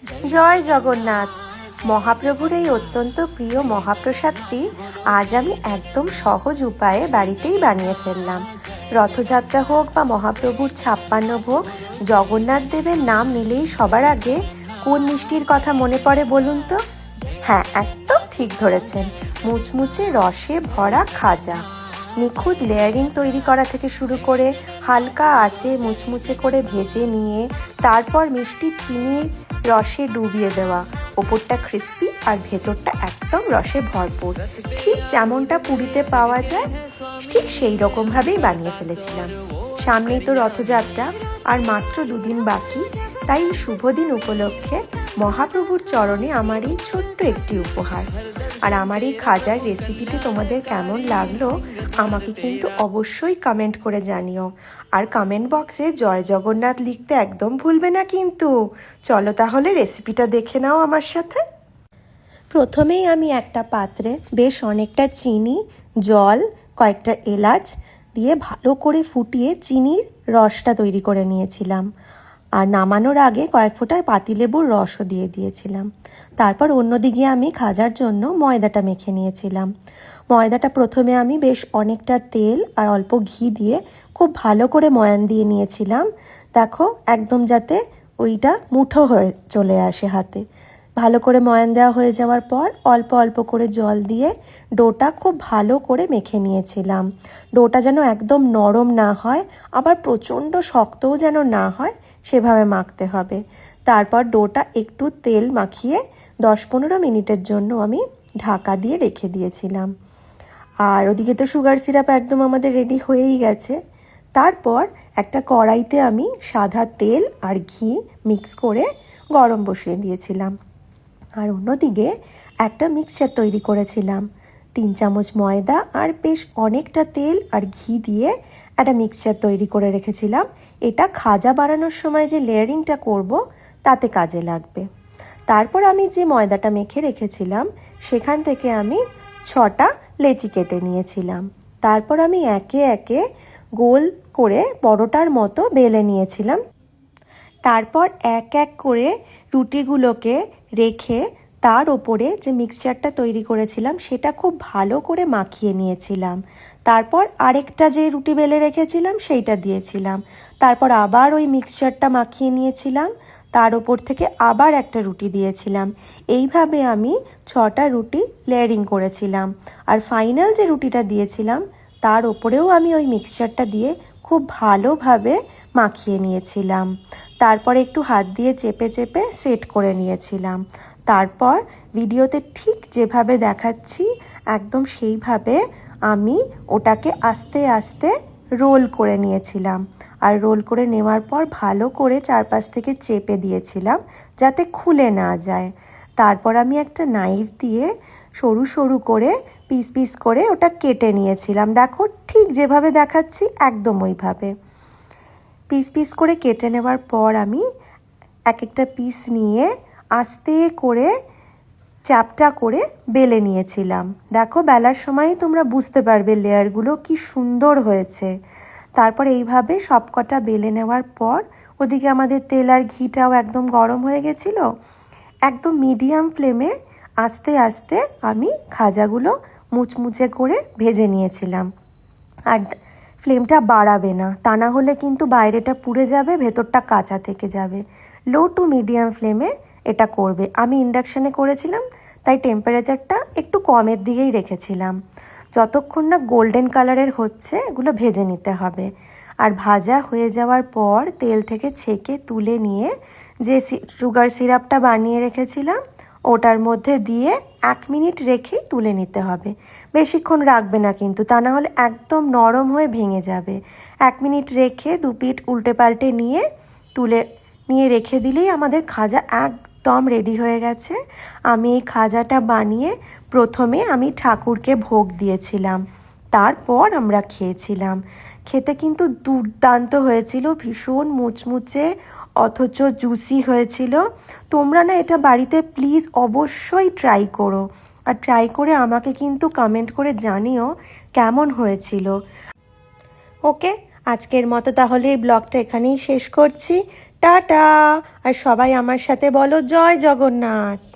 জয় জগন্নাথ। মহাপ্রভুর এই অত্যন্ত প্রিয় মহাপ্রসাদটি আজ আমি একদম সহজ উপায়ে বাড়িতেই বানিয়ে ফেললাম। রথযাত্রা হোক বা মহাপ্রভুর 56 ভোগ, জগন্নাথ দেবের নাম নিলেই সবার আগে কোন মিষ্টির কথা মনে পড়ে বলুন তো? হ্যাঁ, একদম ঠিক ধরেছেন, মুচমুচে রসে ভরা খাজা। নিখুঁত লেয়ারিং তৈরি করা থেকে শুরু করে হালকা আঁচে মুচমুচে করে ভেজে নিয়ে তারপর মিষ্টি চিনির রসে ডুবিয়ে দেওয়া, ওপরটা ক্রিস্পি আর ভেতরটা একদম রসে ভরপুর, ঠিক যেমনটা পুরীতে পাওয়া যায় ঠিক সেই রকমভাবেই বানিয়ে ফেলেছিলাম। সামনেই তো রথযাত্রা, আর মাত্র 2 দিন বাকি, তাই শুভ দিন উপলক্ষে মহাপ্রভুর চরণে আমার এই ছোট্ট একটি উপহার। আর আমার এই খাজার রেসিপিটি তোমাদের কেমন লাগলো আমাকে কিন্তু অবশ্যই কমেন্ট করে জানিও। আর কমেন্ট বক্সে জয় জগন্নাথ লিখতে একদম ভুলবে না কিন্তু। চলো তাহলে রেসিপিটা দেখে নাও আমার সাথে। প্রথমেই আমি একটা পাত্রে বেশ অনেকটা চিনি, জল, কয়েকটা এলাচ দিয়ে ভালো করে ফুটিয়ে চিনির রসটা তৈরি করে নিয়েছিলাম। আর নামানোর আগে কয়েক ফোঁটা পাতিলেবুর রসও দিয়ে দিয়েছিলাম। তারপর অন্যদিকে আমি খাজার জন্য ময়দাটা মেখে নিয়েছিলাম। ময়দাটা প্রথমে আমি বেশ অনেকটা তেল আর অল্প ঘি দিয়ে খুব ভালো করে ময়ান দিয়ে নিয়েছিলাম। দেখো, একদম যাতে ওইটা মুঠো হয়ে চলে আসে হাতে। ভালো করে ময়ান দেওয়া হয়ে যাওয়ার পর অল্প অল্প করে জল দিয়ে ডোটা খুব ভালো করে মেখে নিয়েছিলাম। ডোটা যেন একদম নরম না হয়, আবার প্রচণ্ড শক্তও যেন না হয়, সেভাবে মাখতে হবে। তারপর ডোটা একটু তেল মাখিয়ে 10-15 মিনিটের জন্য আমি ঢাকা দিয়ে রেখে দিয়েছিলাম। আর ওদিকে তো সুগার সিরাপ একদম আমাদের রেডি হয়েই গেছে। তারপর একটা কড়াইতে আমি সাদা তেল আর ঘি মিক্স করে গরম বসিয়ে দিয়েছিলাম। আর অন্যদিকে একটা মিক্সচার তৈরি করেছিলাম। 3 চামচ ময়দা আর বেশ অনেকটা তেল আর ঘি দিয়ে একটা মিক্সচার তৈরি করে রেখেছিলাম। এটা খাজা বানানোর সময় যে লেয়ারিংটা করব তাতে কাজে লাগবে। তারপর আমি যে ময়দাটা মেখে রেখেছিলাম সেখান থেকে আমি 6টা লেচি কেটে নিয়েছিলাম। তারপর আমি একে একে গোল করে পরোটার মতো বেলে নিয়েছিলাম। তারপর এক এক করে রুটিগুলোকে রেখে তার ওপরে যে মিক্সচারটা তৈরি করেছিলাম সেটা খুব ভালো করে মাখিয়ে নিয়েছিলাম। তারপর আরেকটা যে রুটি বেলে রেখেছিলাম সেইটা দিয়েছিলাম। তারপর আবার ওই মিক্সচারটা মাখিয়ে নিয়েছিলাম, তার ওপর থেকে আবার একটা রুটি দিয়েছিলাম। এইভাবে আমি 6টা রুটি লেয়ারিং করেছিলাম। আর ফাইনাল যে রুটিটা দিয়েছিলাম তার ওপরেও আমি ওই মিক্সচারটা দিয়ে খুব ভালোভাবে মাখিয়ে নিয়েছিলাম। তারপর একটু হাত দিয়ে চেপে চেপে সেট করে নিয়েছিলাম। তারপর ভিডিওতে ঠিক যেভাবে দেখাচ্ছি একদম সেইভাবে আমি ওটাকে আস্তে আস্তে রোল করে নিয়েছিলাম। আর রোল করে নেওয়ার পর ভালো করে চারপাশ থেকে চেপে দিয়েছিলাম যাতে খুলে না যায়। তারপর আমি একটা নাইফ দিয়ে সরু সরু করে পিস পিস করে ওটা কেটে নিয়েছিলাম। দেখো, ঠিক যেভাবে দেখাচ্ছি একদম ওইভাবে পিস পিস করে কেটে নেওয়ার পর আমি এক একটা পিস নিয়ে আস্তে করে চ্যাপটা করে বেলে নিয়েছিলাম। দেখো, বেলার সময় তোমরা বুঝতে পারবে লেয়ারগুলো কি সুন্দর হয়েছে। তারপর এইভাবে সবকটা বেলে নেওয়ার পর ওদিকে আমাদের তেল আর ঘিটাও একদম গরম হয়ে গেছিলো। একদম মিডিয়াম ফ্লেমে আস্তে আস্তে আমি খাজাগুলো মুচমুচে করে ভেজে নিয়েছিলাম। আর ফ্লেমটা বাড়াবে না, তা না হলে কিন্তু বাইরেটা পুড়ে যাবে, ভেতরটা কাঁচা থেকে যাবে। লো টু মিডিয়াম ফ্লেমে এটা করবে। আমি ইন্ডাকশানে করেছিলাম তাই টেম্পারেচারটা একটু কমের দিকেই রেখেছিলাম। যতক্ষণ না গোল্ডেন কালারের হচ্ছে এগুলো ভেজে নিতে হবে। আর ভাজা হয়ে যাওয়ার পর তেল থেকে ছেঁকে তুলে নিয়ে যে সুগার সিরাপটা বানিয়ে রেখেছিলাম ওটার মধ্যে দিয়ে 1 মিনিট রেখেই তুলে নিতে হবে। বেশিক্ষণ রাখবে না কিন্তু, তা না হলে একদম নরম হয়ে ভেঙে যাবে। 1 মিনিট রেখে 2 পিঠ উল্টে পাল্টে নিয়ে তুলে নিয়ে রেখে দিলেই আমাদের খাজা একদম রেডি হয়ে গেছে। আমি এই খাজাটা বানিয়ে প্রথমে আমি ঠাকুরকে ভোগ দিয়েছিলাম, তারপর আমরা খেয়েছিলাম। খেতে কিন্তু দুর্দান্ত হয়েছিল, ভীষণ মুচমুচে অথচ জুসি হয়েছিল। তোমরা না এটা বাড়িতে প্লিজ অবশ্যই ট্রাই করো। আর ট্রাই করে আমাকে কিন্তু কমেন্ট করে জানিও কেমন হয়েছিল। ওকে, আজকের মতো তাহলে এই ব্লগটা এখানেই শেষ করছি। টাটা। আর সবাই আমার সাথে বলো জয় জগন্নাথ।